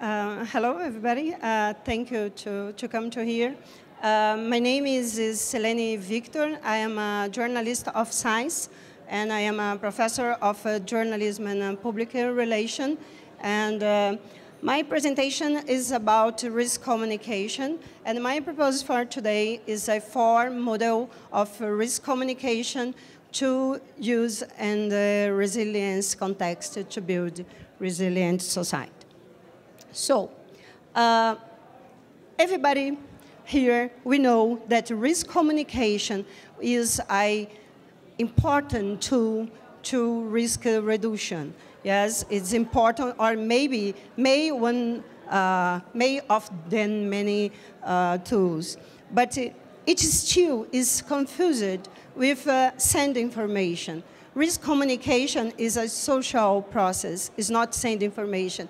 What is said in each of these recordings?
Hello, everybody. Thank you to come to here. My name is Cilene Victor. I am a journalist of science, and I am a professor of journalism and public relations. And my presentation is about risk communication. And my proposal for today is a model of risk communication to use in the resilience context to build resilient society. So, everybody here, we know that risk communication is an important tool to risk reduction. Yes, it's important, or maybe may of than many tools. But it still is confused with send information. Risk communication is a social process. It's not send information.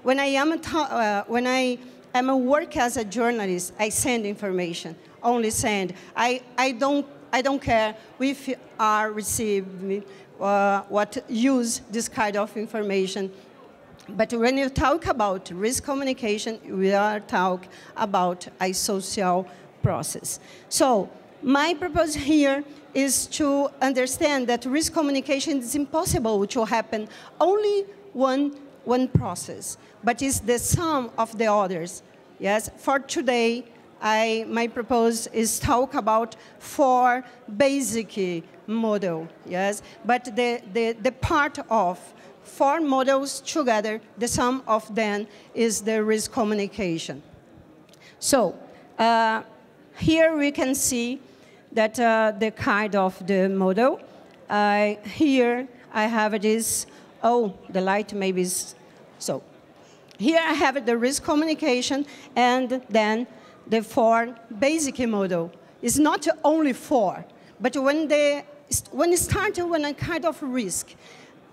When I am a work as a journalist, I send information. Only send. I don't care if are receiving what use this kind of information. But when you talk about risk communication, we are talking about a social process. So my proposal here is to understand that risk communication is impossible to happen only one process, but it's the sum of the others. Yes, for today, my proposal is talk about 4 basic models. Yes, but the part of 4 models together, the sum of them is the risk communication. So here we can see that the kind of the model. Here I have this, the light maybe is, so. Here I have the risk communication and then the 4 basic model. It's not only 4, but when it starts when a kind of risk,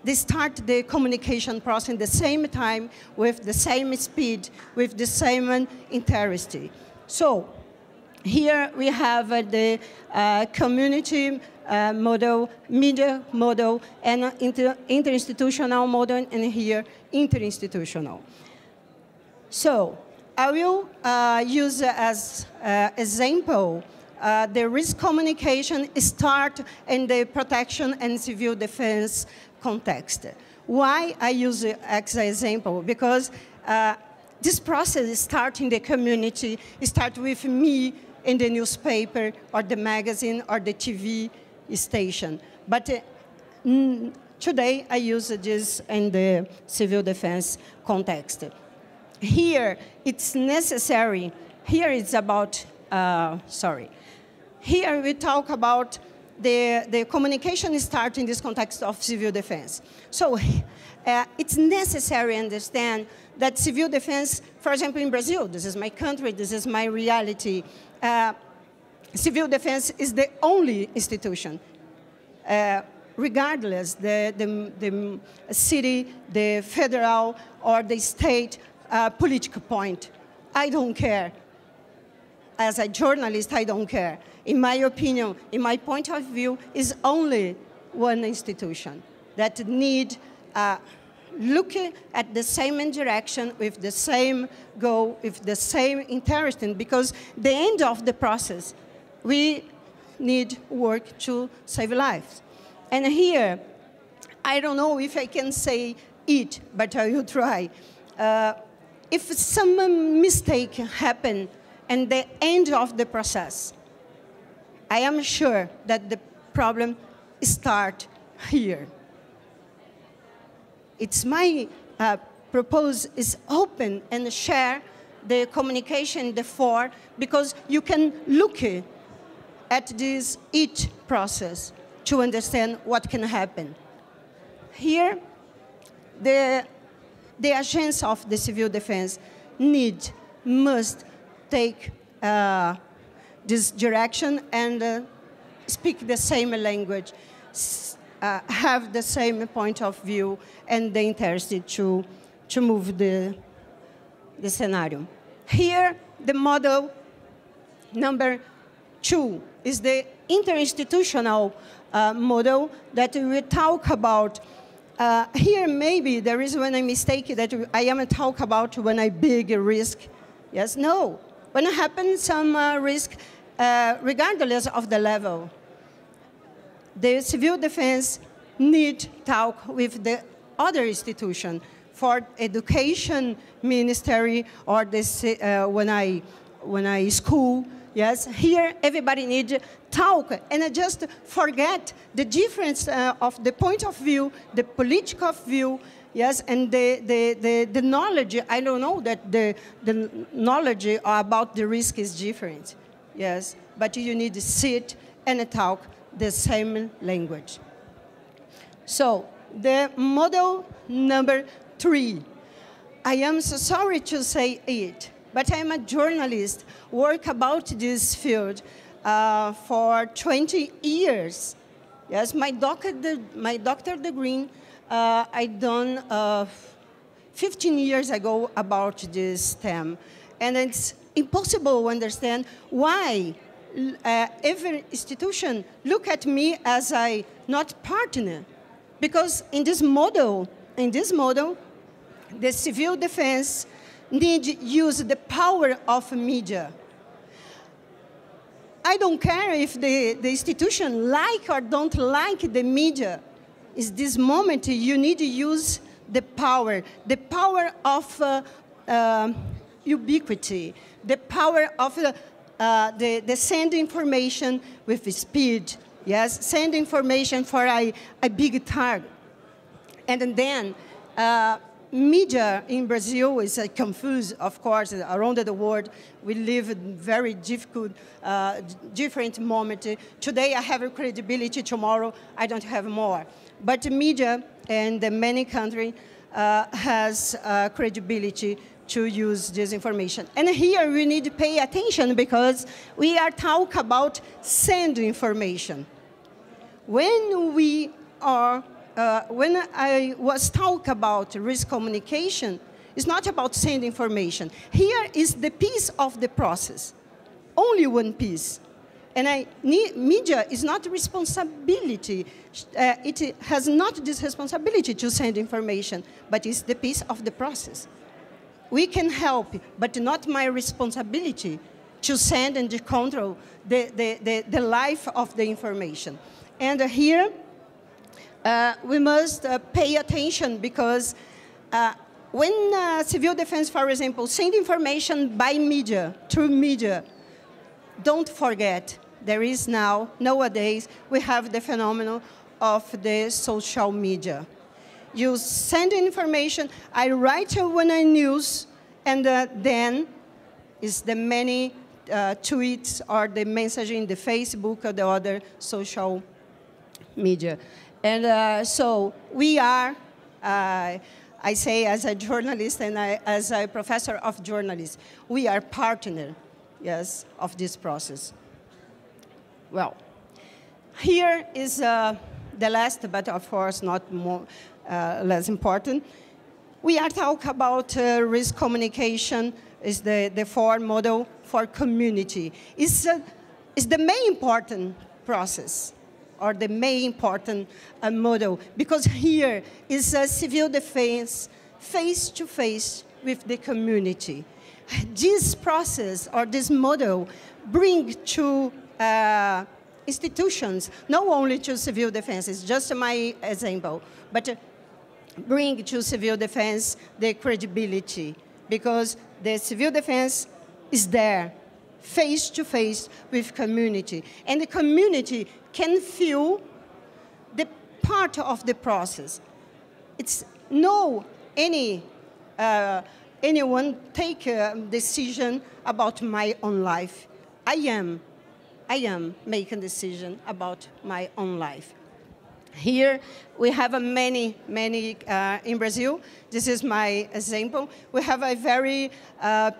they start the communication process at the same time with the same speed, with the same intensity. So here we have the community model, media model, and interinstitutional model, and here interinstitutional. So I will use as example the risk communication start in the protection and civil defense context. Why I use it as an example? Because this process starts in the community. It starts with me in the newspaper or the magazine or the TV station. But today I use this in the civil defense context. Here it's necessary. Here it's about, Here we talk about the communication starts in this context of civil defense. So it's necessary to understand that civil defense, for example, in Brazil, this is my country, this is my reality, civil defense is the only institution, regardless the city, the federal, or the state political point. I don't care. As a journalist, I don't care. In my opinion, in my point of view, is only one institution that need looking at the same direction, with the same goal, with the same interest, because the end of the process, we need work to save lives. And here, I don't know if I can say it, but I will try. If some mistake happen at the end of the process, I am sure that the problem starts here. It's my proposal is open and share the communication, the 4, because you can look at this each process to understand what can happen. Here, the agents of the civil defense must take this direction and speak the same language, have the same point of view, and the interest to move the scenario. Here, the model number 2 is the interinstitutional model that we talk about Here, maybe there is when I mistake that I am talk about when I big risk. Yes, no. When it happens some risk, regardless of the level, the civil defense need talk with the other institution for education ministry or this, when I school. Yes, here everybody needs talk and just forget the difference of the point of view, the political view, yes, and the knowledge. I don't know that the knowledge about the risk is different, yes, but you need to sit and talk the same language. So the model number 3, I am so sorry to say it, but I'm a journalist, work about this field for 20 years. Yes, my doctor degree I done 15 years ago about this theme. And it's impossible to understand why every institution look at me as a not partner. Because in this model, the civil defense need use the power of media. I don't care if the institution like or don't like the media. Is this moment you need to use the power of ubiquity, the power of the send information with speed. Yes, send information for a big target, and then. Media in Brazil is confused, of course, around the world. We live in very difficult, different moment. Today I have credibility, tomorrow I don't have more. But media in the many countries has credibility to use this information. And here we need to pay attention because we are talking about send information. When I was talking about risk communication, it's not about sending information. Here is the piece of the process, only one piece. And media is not responsibility. It has not this responsibility to send information, but it's the piece of the process. We can help, but not my responsibility to send and to control the life of the information. And here, we must pay attention because when civil defense, for example, send information by media, through media, don't forget, there is nowadays, we have the phenomenon of the social media. You send information, I write one news, and then is the many tweets or the message in the Facebook or the other social media. And so we are, I say as a journalist and as a professor of journalism, we are partner, yes, of this process. Well, here is the last, but of course not more, less important. We are talking about risk communication, is the 4 model for community. It's the main important process, or the main important model, because here is a civil defense face-to-face with the community. This process, or this model, bring to institutions, not only to civil defense, it's just my example, but bring to civil defense the credibility, because the civil defense is there, face-to-face with community. And the community can feel the part of the process. It's anyone take a decision about my own life. I am making a decision about my own life. Here we have many in Brazil. This is my example. We have a very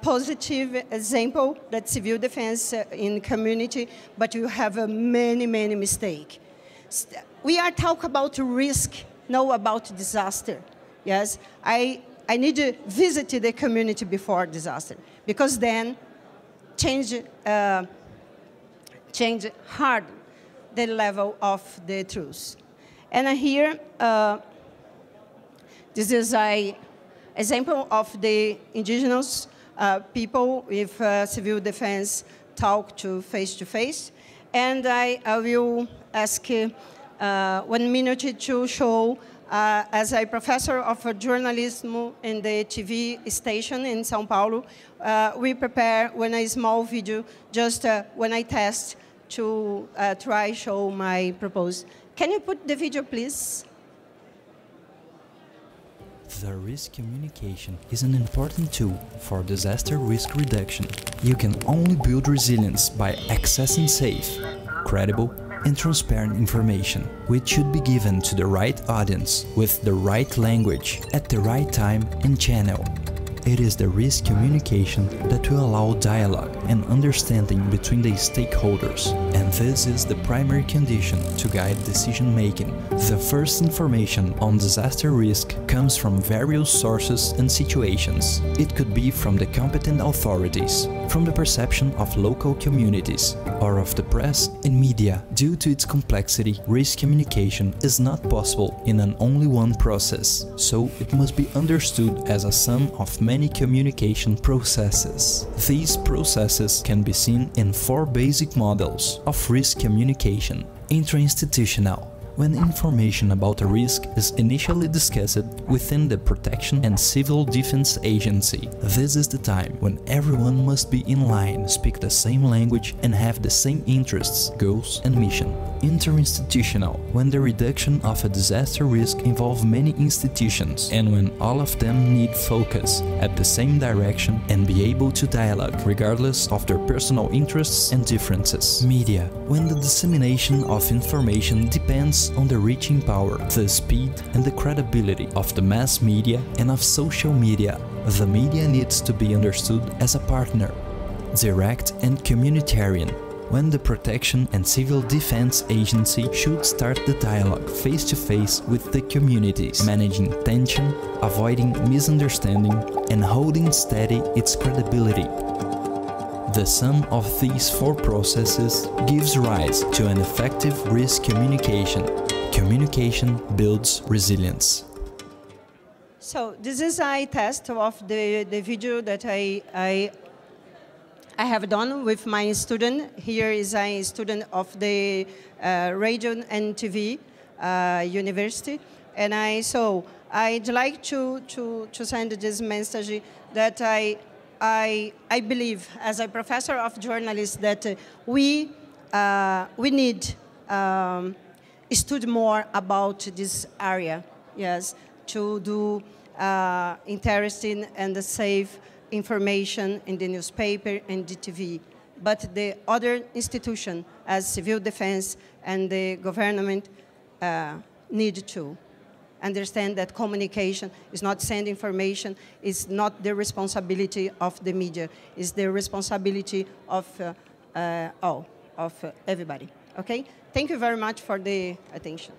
positive example that civil defense in community, but you have many mistakes. We are talking about risk, not about disaster. Yes, I need to visit the community before disaster, because then change hard the level of the truth. And here, This is an example of the indigenous people with civil defense talk to face. And I will ask 1 minute to show, as a professor of journalism in the TV station in São Paulo, we prepare a small video just when I test to try show my proposal. Can you put the video, please? The risk communication is an important tool for disaster risk reduction. You can only build resilience by accessing safe, credible, and transparent information, which should be given to the right audience with the right language at the right time and channel. It is the risk communication that will allow dialogue and understanding between the stakeholders, and this is the primary condition to guide decision-making. The first information on disaster risk comes from various sources and situations. It could be from the competent authorities, from the perception of local communities, or of the press and media. Due to its complexity, risk communication is not possible in an only one process, so it must be understood as a sum of many communication processes. These processes can be seen in 4 basic models of risk communication. Intra-institutional, when information about a risk is initially discussed within the protection and civil defense agency. This is the time when everyone must be in line, speak the same language and have the same interests, goals and mission. Interinstitutional, when the reduction of a disaster risk involves many institutions and when all of them need focus at the same direction and be able to dialogue regardless of their personal interests and differences. Media, when the dissemination of information depends on the reaching power, the speed and the credibility of the mass media and of social media. The media needs to be understood as a partner. Direct and communitarian, when the protection and civil defense agency should start the dialogue face-to-face with the communities, managing tension, avoiding misunderstanding, and holding steady its credibility. The sum of these 4 processes gives rise to an effective risk communication. Communication builds resilience. So this is a test of the video that I have done with my student. Here is a student of the radio and TV university. And I'd like to send this message that I believe, as a professor of journalism, that we need study more about this area, yes, to do interesting and safe information in the newspaper and the TV. But the other institution, as civil defense and the government, need to understand that communication is not sending information, it's not the responsibility of the media, it's the responsibility of everybody. Okay? Thank you very much for the attention.